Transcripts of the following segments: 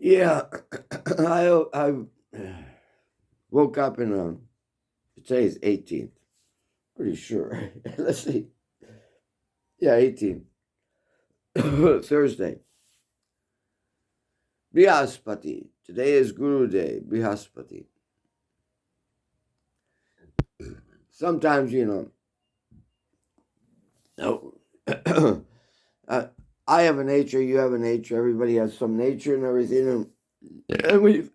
Yeah, I woke up in today's 18th, pretty sure. Let's see. Yeah, 18th. Thursday. Brihaspati. Today is Guru Day, Brihaspati. Sometimes, no. uh, I have a nature, you have a nature, everybody has some nature and everything. And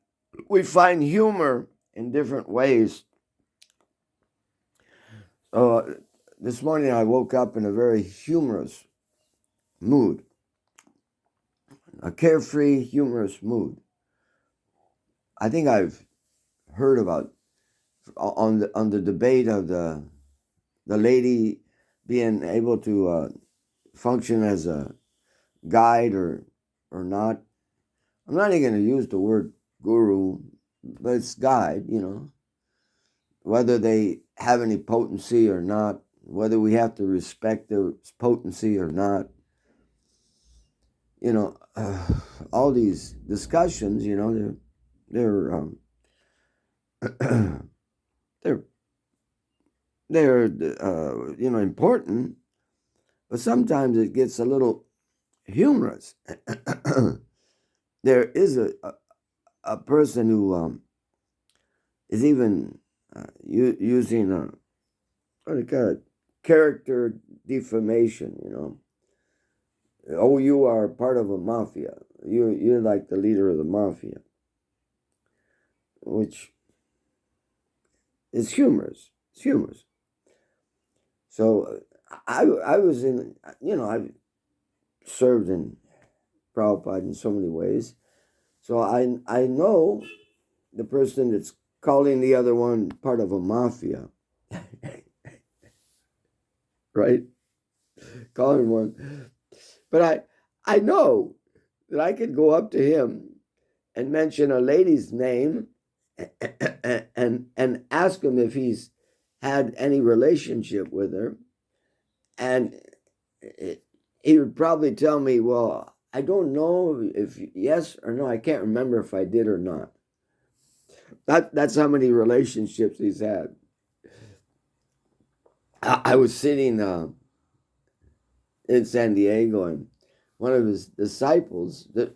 we find humor in different ways. So this morning I woke up in a very humorous mood, a carefree, humorous mood. I think I've heard about on the debate of the lady being able to function as a guide or not. I'm not even going to use the word guru, but it's guide. Whether they have any potency or not, whether we have to respect their potency or not. All these discussions, they're they're they're important, but sometimes it gets a little humorous. There is a person who is even using what do you call it, character defamation. Oh, you are part of a mafia. You're like the leader of the mafia, which is humorous. It's humorous. So I was in, I've served in Prabhupada in so many ways. So I know the person that's calling the other one part of a mafia, right? Calling one. But I know that I could go up to him and mention a lady's name and ask him if he's had any relationship with her. And he would probably tell me, well, I don't know if yes or no. I can't remember if I did or not. That's how many relationships he's had. I was sitting in San Diego, and one of his disciples, that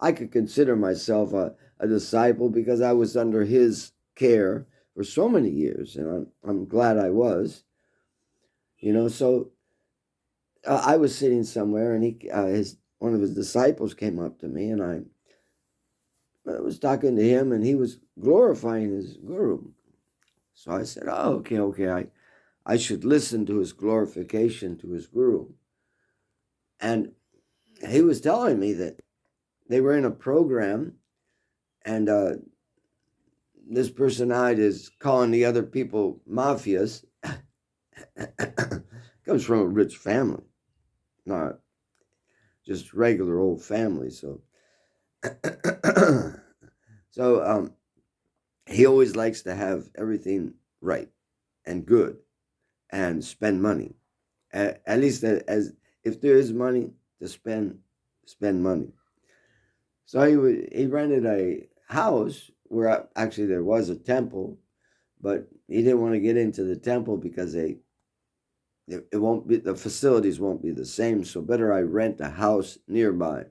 I could consider myself a disciple because I was under his care for so many years, and I'm glad I was. So I was sitting somewhere, and one of his disciples came up to me, and I was talking to him, and he was glorifying his guru. So I said, "Oh, okay. I should listen to his glorification to his guru." And he was telling me that they were in a program, and this personality is calling the other people mafias. Comes from a rich family, not just regular old family. So, so he always likes to have everything right and good and spend money. At least as if there is money to spend money. So he rented a house where actually there was a temple, but he didn't want to get into the temple because it won't be, the facilities won't be the same. So better I rent a house nearby.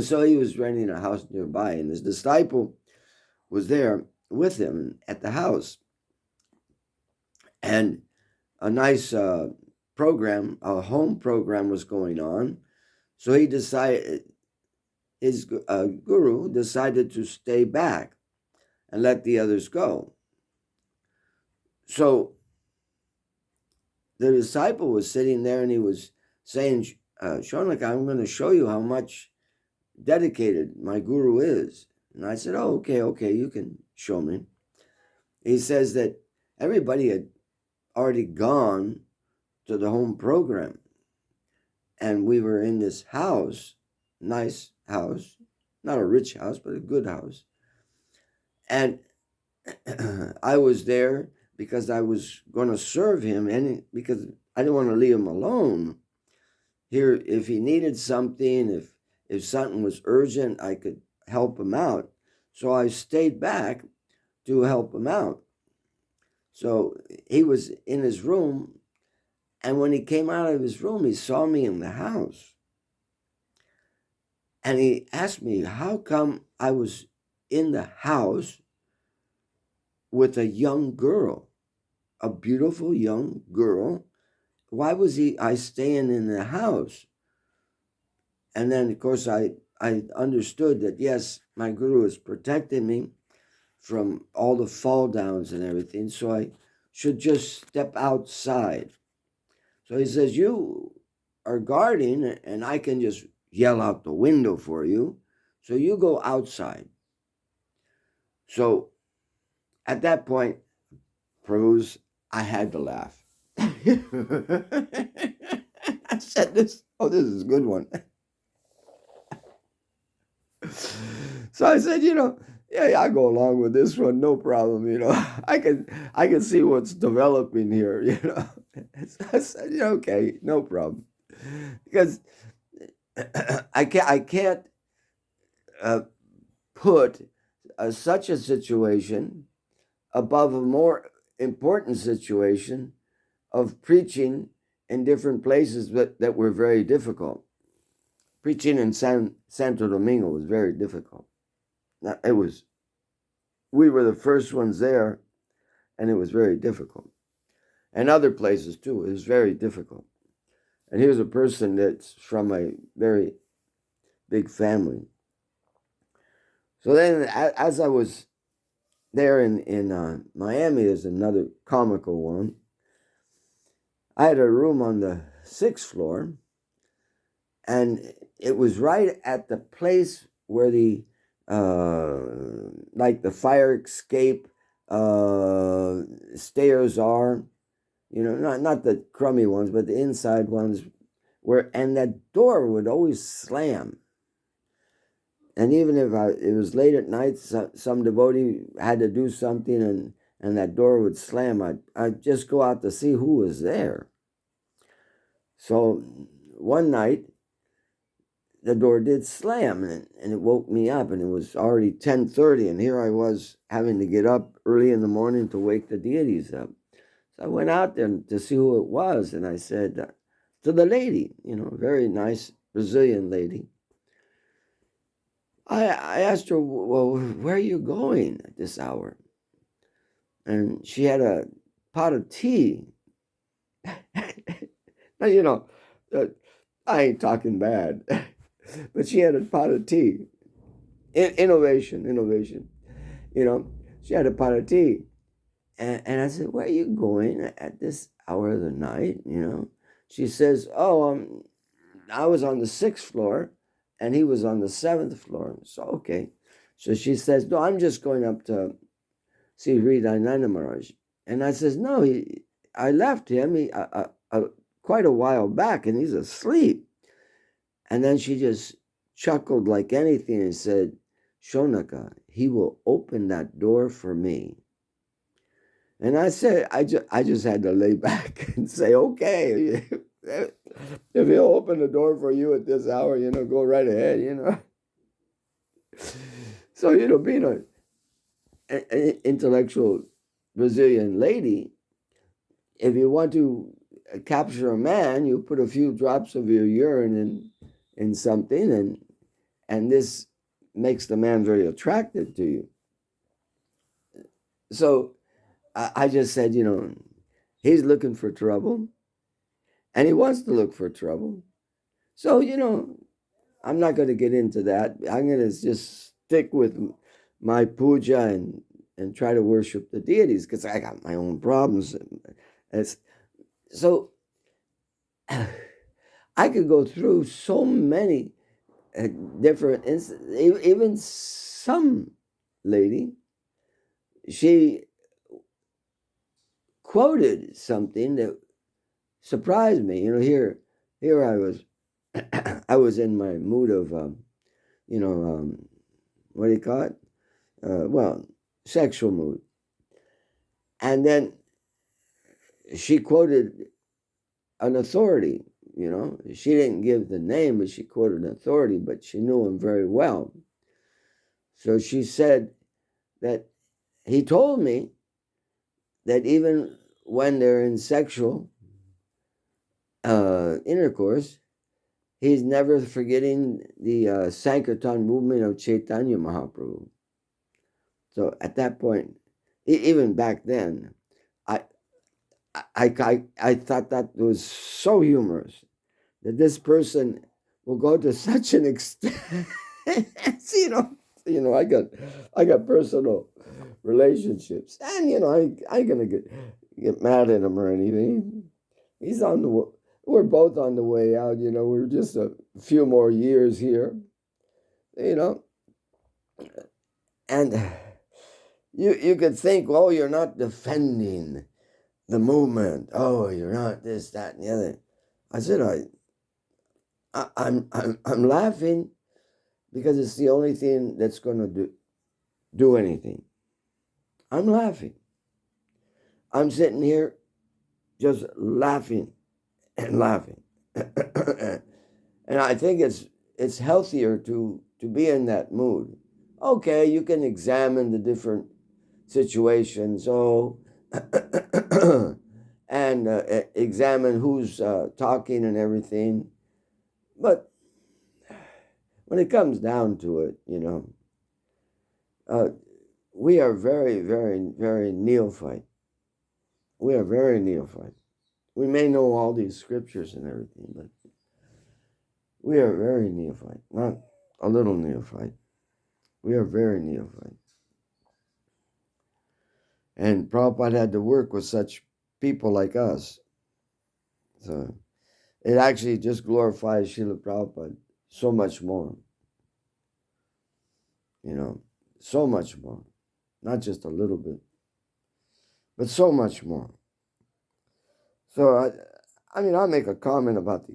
So he was renting a house nearby, and his disciple was there with him at the house, and a nice program, a home program was going on. So he decided, his guru decided to stay back and let the others go. So the disciple was sitting there, and he was saying, Shonak, I'm going to show you how much dedicated my guru is. And I said, oh, okay, you can show me. He says that everybody had already gone to the home program, and we were in this house, nice house, not a rich house, but a good house. And I was there because I was going to serve him, and because I didn't want to leave him alone. Here, if he needed something, if something was urgent, I could help him out. So I stayed back to help him out. So he was in his room, and when he came out of his room, he saw me in the house. And he asked me how come I was in the house with a young girl, a beautiful young girl. Why was I staying in the house? And then, of course, I understood that, yes, my guru is protecting me from all the fall downs and everything, so I should just step outside. So he says, you are guarding, and I can just yell out the window for you. So you go outside. So at that point, Prabhu's, I had to laugh. I said this is a good one. So I said, yeah, I go along with this one, no problem. I can see what's developing here. So I said, yeah, okay, no problem, because I can't put such a situation above a more important situation of preaching in different places that were very difficult. Preaching in Santo Domingo was very difficult. We were the first ones there, and it was very difficult. And other places too, it was very difficult. And here's a person that's from a very big family. So then, as I was there in Miami, there's another comical one. I had a room on the 6th floor, and it was right at the place where the like the fire escape stairs are, not the crummy ones, but the inside ones, and that door would always slam. And even if it was late at night, some devotee had to do something, and that door would slam, I'd just go out to see who was there. So one night, the door did slam, and it woke me up, and it was already 10:30, and here I was having to get up early in the morning to wake the deities up. So I went out there to see who it was, and I said to the lady, a very nice Brazilian lady, I asked her, well, where are you going at this hour? And she had a pot of tea. Now, I ain't talking bad, but she had a pot of tea. Innovation. She had a pot of tea. And I said, where are you going at this hour of the night? She says, oh, I was on the 6th floor, and he was on the 7th floor. So, okay. So she says, no, I'm just going up to see Hridayananda Maharaj. And I says, no, I left him quite a while back, and he's asleep. And then she just chuckled like anything and said, Shonaka, he will open that door for me. And I said, I just had to lay back and say, okay, if he'll open the door for you at this hour, go right ahead, So, being an intellectual Brazilian lady, if you want to capture a man, you put a few drops of your urine in something, and this makes the man very attractive to you. So I just said, he's looking for trouble, and he wants to look for trouble. So, I'm not going to get into that. I'm going to just stick with my puja and try to worship the deities, because I got my own problems. So I could go through so many different instances. Even some lady, she quoted something that surprised me. Here I was, I was in my mood of, what do you call it? Sexual mood. And then she quoted an authority, She didn't give the name, but she quoted an authority, but she knew him very well. So she said that he told me that even when they're in sexual intercourse, he's never forgetting the Sankirtan movement of Chaitanya Mahaprabhu. So at that point, even back then, I, I thought that was so humorous that this person will go to such an extent. I got personal relationships, and I gonna get mad at him or anything. He's on the. We're both on the way out. We're just a few more years here. And you could think, oh, you're not defending the movement. Oh, you're not this, that, and the other. I said, I'm laughing because it's the only thing that's going to do anything. I'm laughing. I'm sitting here just laughing and laughing. And I think it's healthier to be in that mood. Okay, you can examine the different situations. And examine who's talking and everything. But when it comes down to it, we are very, very, very neophyte. We are very neophyte. We may know all these scriptures and everything, but we are very neophyte, not a little neophyte. We are very neophyte. And Prabhupada had to work with such people like us. So it actually just glorifies Srila Prabhupada so much more. So much more. Not just a little bit, but so much more. So, I'll make a comment about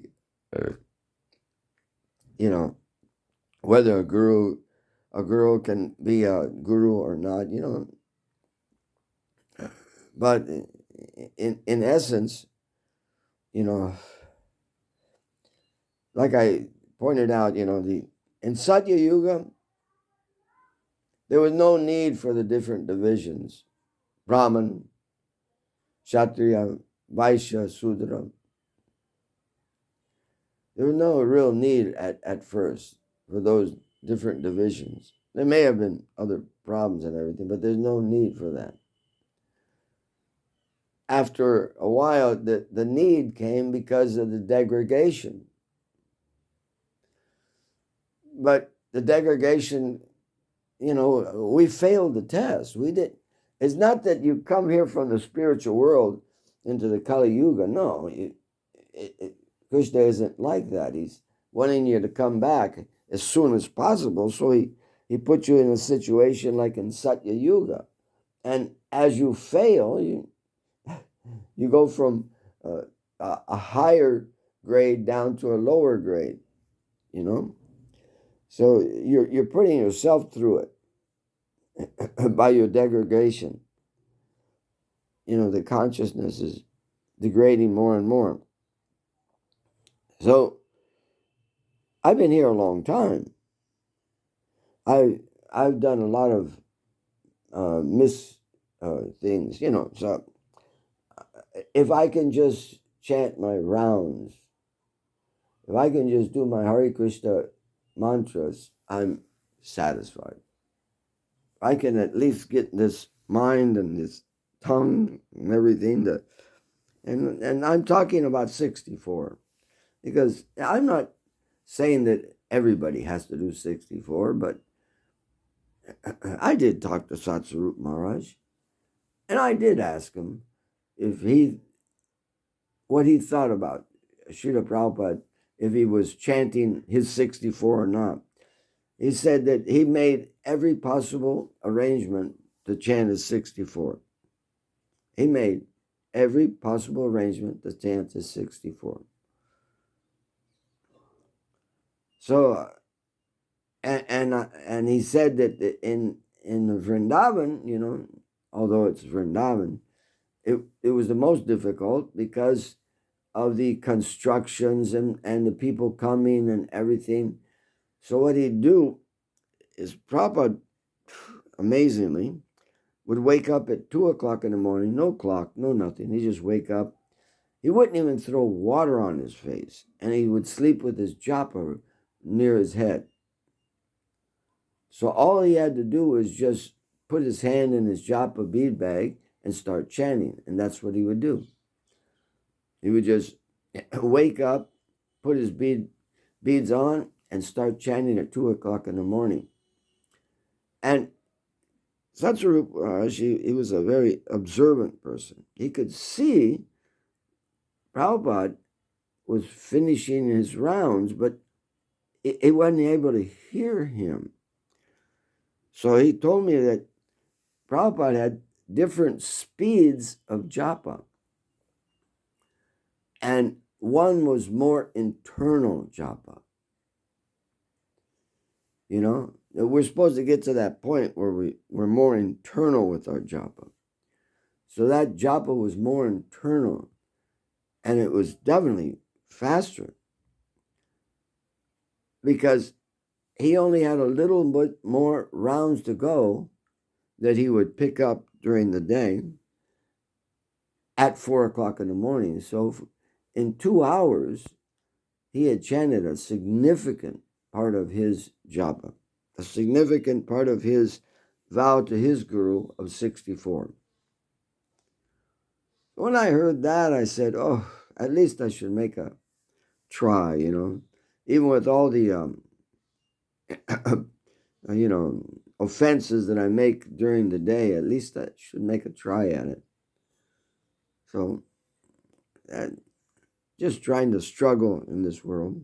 whether a girl can be a guru or not, But in essence, like I pointed out, in Satya Yuga, there was no need for the different divisions: Brahman, Kshatriya, Vaishya, Sudra. There was no real need at first for those different divisions. There may have been other problems and everything, but there's no need for that. After a while, the need came because of the degradation. But the degradation, we failed the test. We did. It's not that you come here from the spiritual world into the Kali Yuga. No, Krishna isn't like that. He's wanting you to come back as soon as possible. So he put you in a situation like in Satya Yuga. And as you fail, you go from a higher grade down to a lower grade, So you're putting yourself through it by your degradation. The consciousness is degrading more and more. So I've been here a long time. I've done a lot of things, So if I can just chant my rounds, if I can just do my Hare Krishna mantras, I'm satisfied. I can at least get this mind and this tongue and everything and I'm talking about 64, because I'm not saying that everybody has to do 64, but I did talk to Satsarup Maharaj, and I did ask him what he thought about Srila Prabhupada, if he was chanting his 64 or not. He said that he made every possible arrangement to chant his 64. He made every possible arrangement to chant his 64. So, and he said that in the Vrindavan, although it's Vrindavan, it was the most difficult because of the constructions and the people coming and everything. So what he'd do is Prabhupada, amazingly, would wake up at 2 o'clock in the morning, no clock, no nothing. He'd just wake up. He wouldn't even throw water on his face, and he would sleep with his japa near his head. So all he had to do was just put his hand in his japa bead bag and start chanting, and that's what he would do. He would just wake up, put his beads on, and start chanting at 2 o'clock in the morning. And Satsarup Maharaj, he was a very observant person. He could see Prabhupada was finishing his rounds, but he wasn't able to hear him. So he told me that Prabhupada had different speeds of japa. And one was more internal japa. You know, we're supposed to get to that point where we're more internal with our japa. So that japa was more internal, and it was definitely faster because he only had a little bit more rounds to go that he would pick up during the day at 4 o'clock in the morning. So in 2 hours, he had chanted a significant part of his japa, a significant part of his vow to his guru of 64. When I heard that, I said, oh, at least I should make a try, you know, even with all the, offenses that I make during the day, at least I should make a try at it. So, just trying to struggle in this world.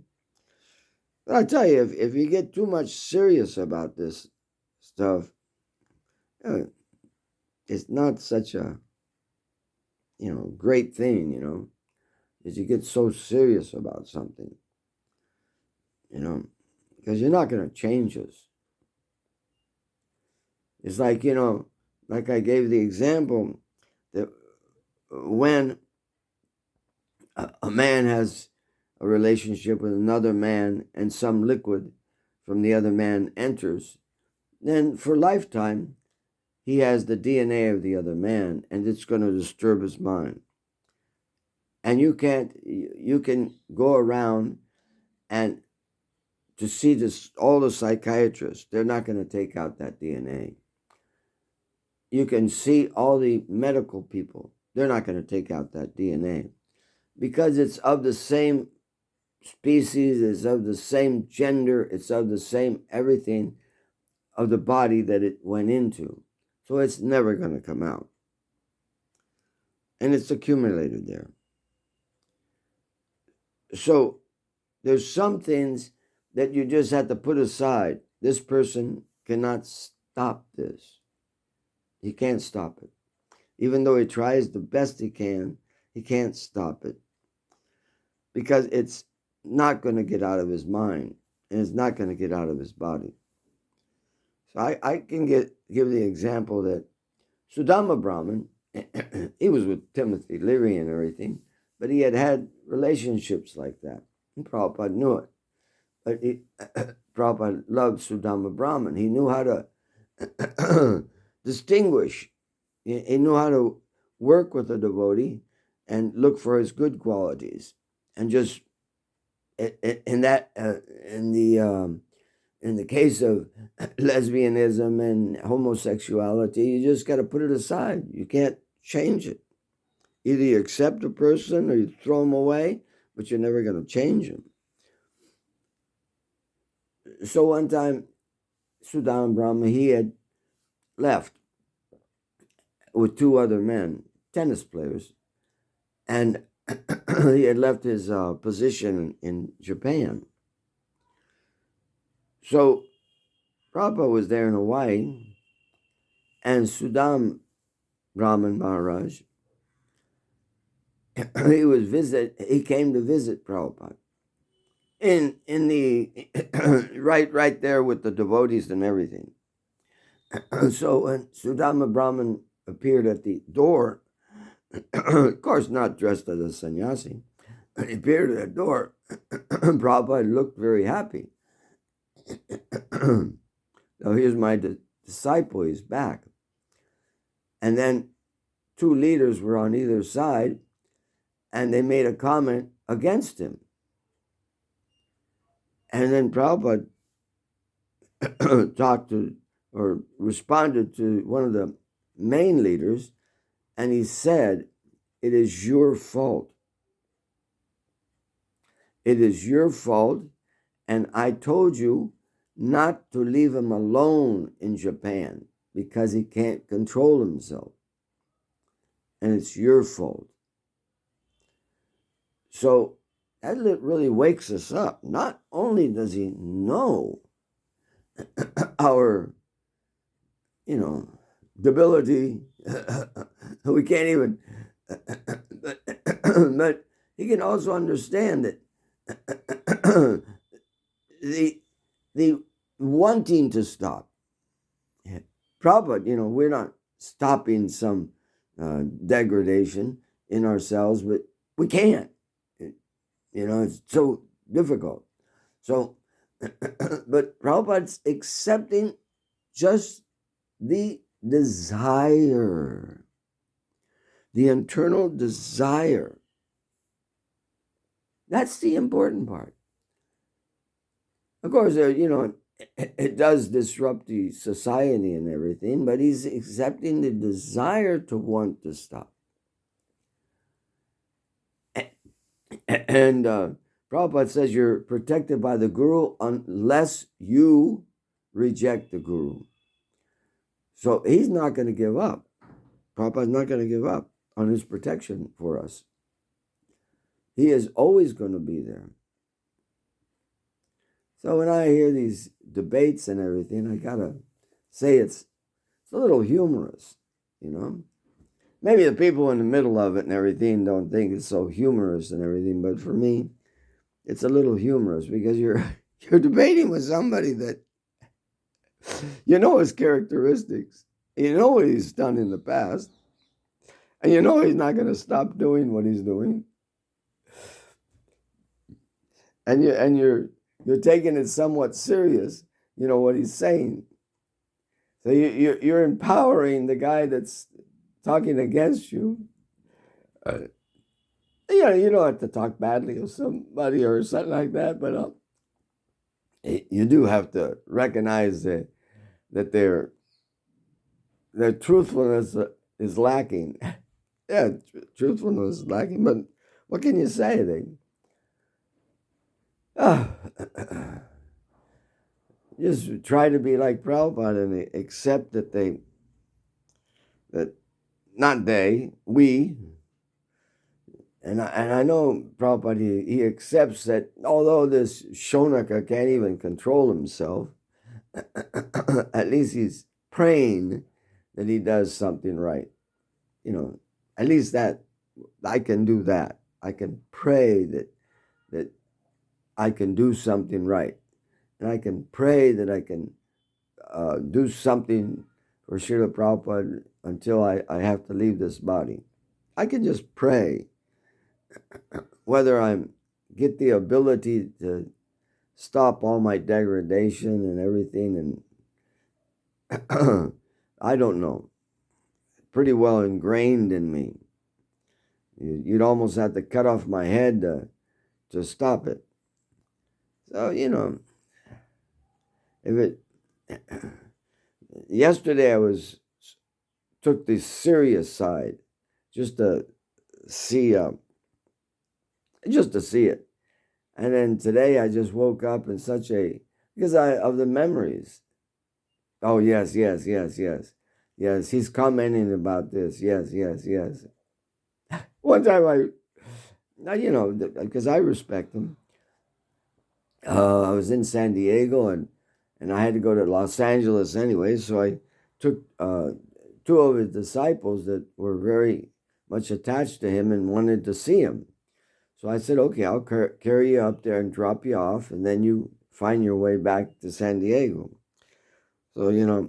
But I tell you, if you get too much serious about this stuff, it's not such a, great thing, is you get so serious about something, because you're not going to change us. It's like, like I gave the example that when a man has a relationship with another man and some liquid from the other man enters, then for lifetime, he has the DNA of the other man, and it's going to disturb his mind. And you can go around and to see this, all the psychiatrists, they're not going to take out that DNA. You can see all the medical people, they're not going to take out that DNA because it's of the same species, it's of the same gender, it's of the same everything of the body that it went into. So it's never going to come out. And it's accumulated there. So there's some things that you just have to put aside. This person cannot stop this. He can't stop it. Even though he tries the best he can't stop it. Because it's not going to get out of his mind, and it's not going to get out of his body. So I can give the example that Sudama Brahman, he was with Timothy Leary and everything, but he had relationships like that. And Prabhupada knew it. But Prabhupada loved Sudama Brahman. He knew how to distinguish. He knew how to work with a devotee and look for his good qualities. And just in the case of lesbianism and homosexuality, you just got to put it aside. You can't change it. Either you accept a person or you throw him away, but you're never going to change him. So one time, Sudama Brahma, he had left with 2 other men, tennis players, and he had left his position in Japan. So Prabhupada was there in Hawaii, and Sudam Brahman Maharaj, he came to visit Prabhupada in the right there with the devotees and everything. So when Sudama Brahman appeared at the door, of course not dressed as a sannyasi, when he appeared at the door, Prabhupada looked very happy. So here's my disciple, he's back. And then two leaders were on either side, and they made a comment against him. And then Prabhupada talked to or responded to one of the main leaders, and he said, "It is your fault. It is your fault, and I told you not to leave him alone in Japan because he can't control himself. And it's your fault." So that really wakes us up. Not only does he know our, debility, we can't even, but he can also understand that the wanting to stop. Prabhupada, we're not stopping some degradation in ourselves, but we can't. It's so difficult. So, but Prabhupada's accepting just the desire, the internal desire. That's the important part. Of course, it does disrupt the society and everything, but he's accepting the desire to want to stop. And Prabhupada says you're protected by the Guru unless you reject the Guru. So he's not going to give up. Prabhupada's not going to give up on his protection for us. He is always going to be there. So when I hear these debates and everything, I got to say it's a little humorous, Maybe the people in the middle of it and everything don't think it's so humorous and everything, but for me, it's a little humorous because you're debating with somebody that his characteristics, what he's done in the past, and he's not going to stop doing what he's doing, and you're taking it somewhat serious, what he's saying. So you're empowering the guy that's talking against you. You don't have to talk badly of somebody or something like that, but you do have to recognize that their truthfulness is lacking. Yeah, truthfulness is lacking, but what can you say? Just try to be like Prabhupada and accept that we, and I know Prabhupada, he accepts that although this Shonaka can't even control himself, at least he's praying that he does something right. At least that I can do that. I can pray that I can do something right. And I can pray that I can do something for Srila Prabhupada until I have to leave this body. I can just pray. Whether I get the ability to stop all my degradation and everything, and I don't know. Pretty well ingrained in me. You'd almost have to cut off my head to stop it. So, yesterday I took the serious side just to see it. And then today I just woke up in because of the memories. Oh, yes. Yes, he's commenting about this. Yes. One time because I respect him. I was in San Diego and I had to go to Los Angeles anyway, so I took two of his disciples that were very much attached to him and wanted to see him. So I said, okay, I'll carry you up there and drop you off, and then you find your way back to San Diego. So,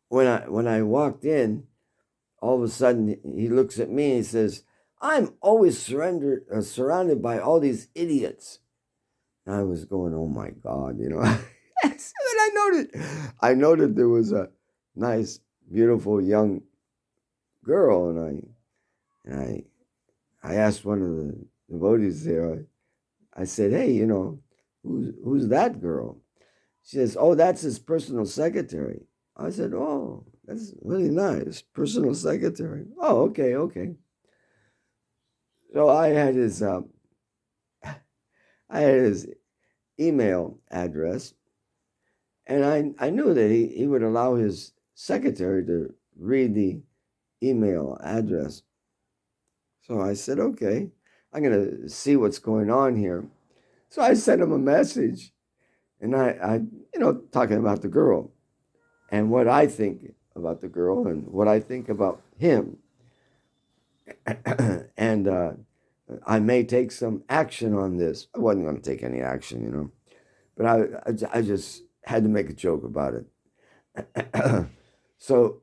when I walked in, all of a sudden he looks at me and he says, I'm always surrounded by all these idiots. And I was going, oh my God, you know. And I noted there was a nice, beautiful young girl, and I asked one of the devotees there. I said, hey, who's that girl? She says, oh, that's his personal secretary. I said, oh, that's really nice, personal secretary. Oh, okay, okay. So I had his email address, and I knew that he would allow his secretary to read the email address. So I said, okay, I'm going to see what's going on here. So I sent him a message, and I talking about the girl and what I think about the girl and what I think about him. And I may take some action on this. I wasn't going to take any action, but I just had to make a joke about it. So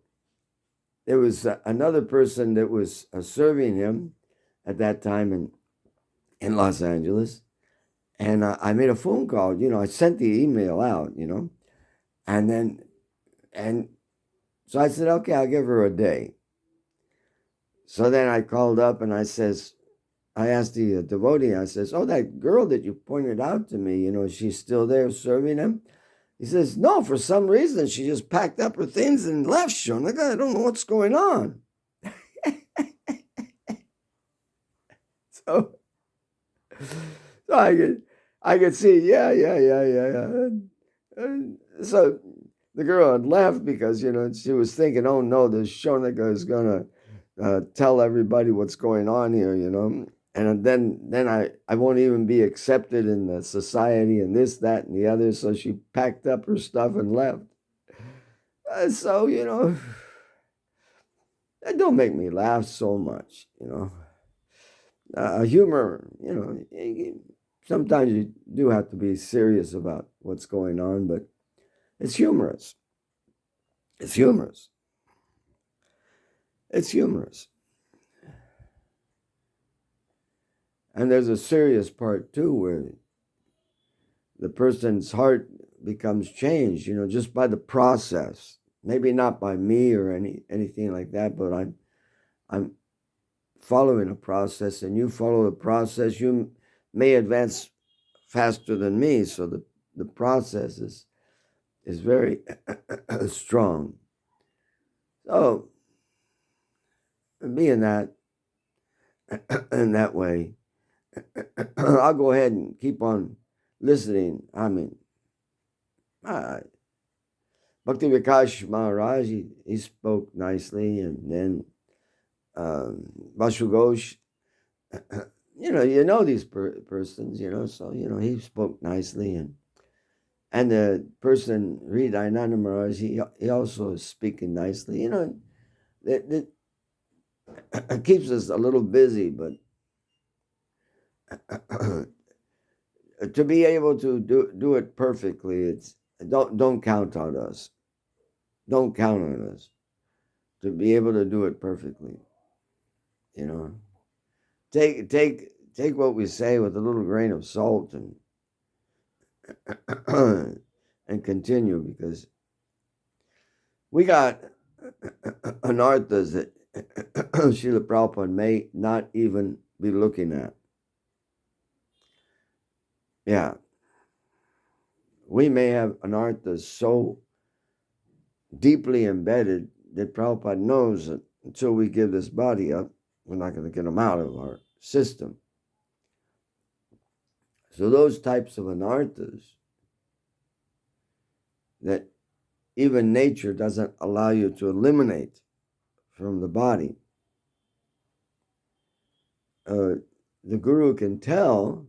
there was another person that was serving him at that time in Los Angeles. And I made a phone call. I sent the email out, and then, and so I said, okay, I'll give her a day. So then I called up and I asked the devotee, I says, oh, that girl that you pointed out to me, she's still there serving him? He says, no, for some reason, she just packed up her things and left, Sean. I don't know what's going on. So, so I could see, yeah. So the girl had left because, she was thinking, oh no, this Shonika is going to tell everybody what's going on here, and then I won't even be accepted in the society and this, that, and the other. So she packed up her stuff and left. So, that don't make me laugh so much. Humor, sometimes you do have to be serious about what's going on, but it's humorous. It's humorous. It's humorous. And there's a serious part too where the person's heart becomes changed, just by the process. Maybe not by me or anything like that, but I'm following a process, and you follow the process. You may advance faster than me, so the process is very strong. So being that in that way, I'll go ahead and keep on listening. I mean, Bhakti Vikash Maharaj, he spoke nicely, and then Bashu Ghosh, these persons, so, he spoke nicely, and the person, Hridayananda Maharaj, he also is speaking nicely, it keeps us a little busy, but to be able to do it perfectly, it's don't count on us. Don't count on us to be able to do it perfectly. Take what we say with a little grain of salt and and continue, because we got anarthas that Srila Prabhupada may not even be looking at. Yeah. We may have anarthas so deeply embedded that Prabhupada knows that until we give this body up, we're not going to get them out of our system. So those types of anarthas that even nature doesn't allow you to eliminate from the body, the guru can tell,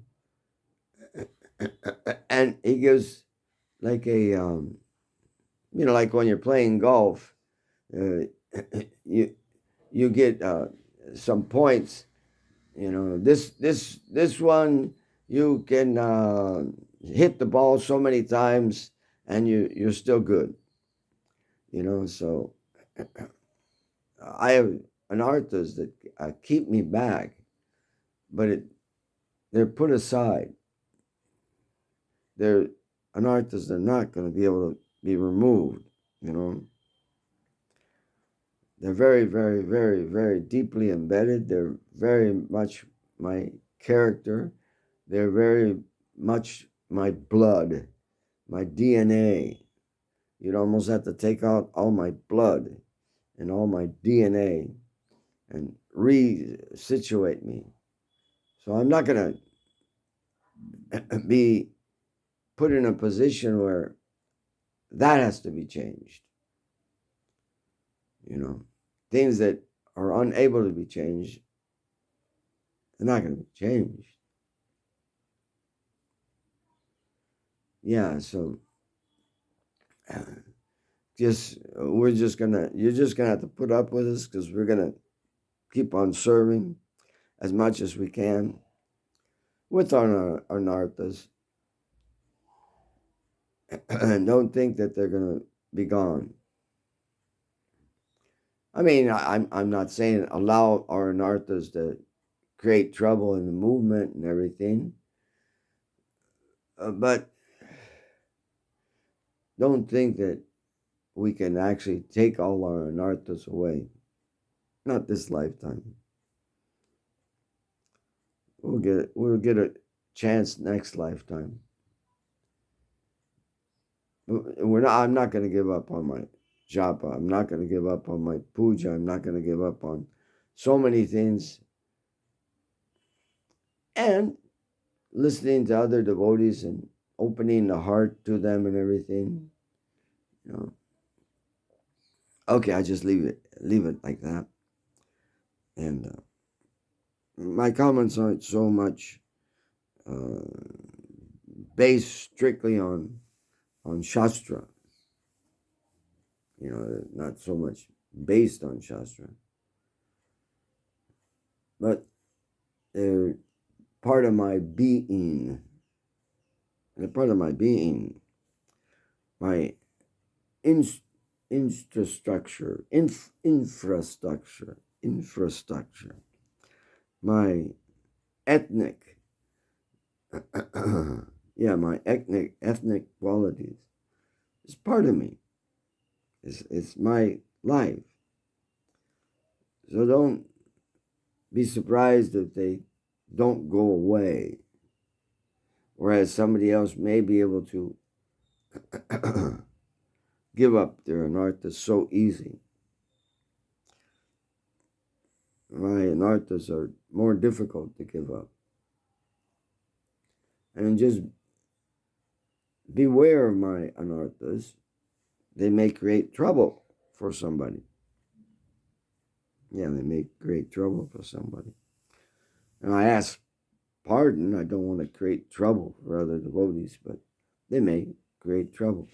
and he gives like like when you're playing golf, you get some points. This one you can hit the ball so many times and you're still good. So I have anarthas that keep me back. but they're put aside. They're anarthas. They're not going to be able to be removed. You know, they're very, very, very, very deeply embedded. They're very much my character. They're very much my blood, my DNA. You'd almost have to take out all my blood and all my DNA and resituate me. So I'm not going to be put in a position where that has to be changed. You know, things that are unable to be changed, they're not going to be changed. Yeah, so you're just gonna have to put up with us because we're gonna keep on serving as much as we can with our narthas. And don't think that they're gonna be gone. I mean, I'm not saying allow our narthas to create trouble in the movement and everything, but don't think that we can actually take all our anarthas away. Not this lifetime. We'll get a chance next lifetime. I'm not going to give up on my japa. I'm not going to give up on my puja. I'm not going to give up on so many things. And listening to other devotees and opening the heart to them and everything. You know. Okay, I just leave it like that. And my comments aren't so much based strictly on Shastra. You know, not so much based on Shastra. But they're part of my being. They're part of my being. My infrastructure. My ethnic. My ethnic qualities. It's part of me. It's my life. So don't be surprised if they don't go away. Whereas somebody else may be able to give up their anarthas so easy. My anarthas are more difficult to give up. And just beware of my anarthas. They may create trouble for somebody. Yeah, they may create trouble for somebody. And I ask pardon. I don't want to create trouble for other devotees, but they may create trouble.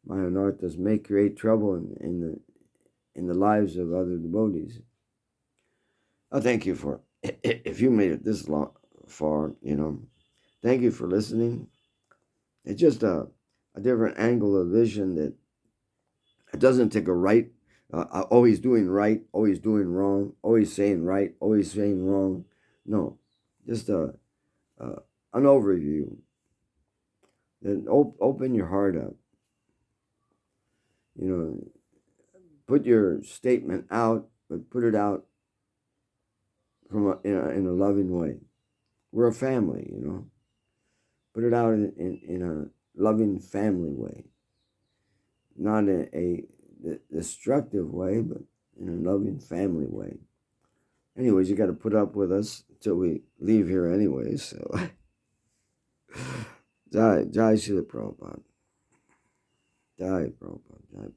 My anarthas may create trouble in the lives of other devotees. Oh, thank you for, if you made it this far, thank you for listening. It's just a different angle of vision that it doesn't take a right, always doing right, always doing wrong, always saying right, always saying wrong. No, just an overview. Then open your heart up. Put your statement out, but put it out from in a loving way. We're a family, Put it out in a loving family way, not in a destructive way, but in a loving family way. Anyways, you got to put up with us until we leave here anyways. So, Jai Srila Prabhupada. Jai Prabhupada.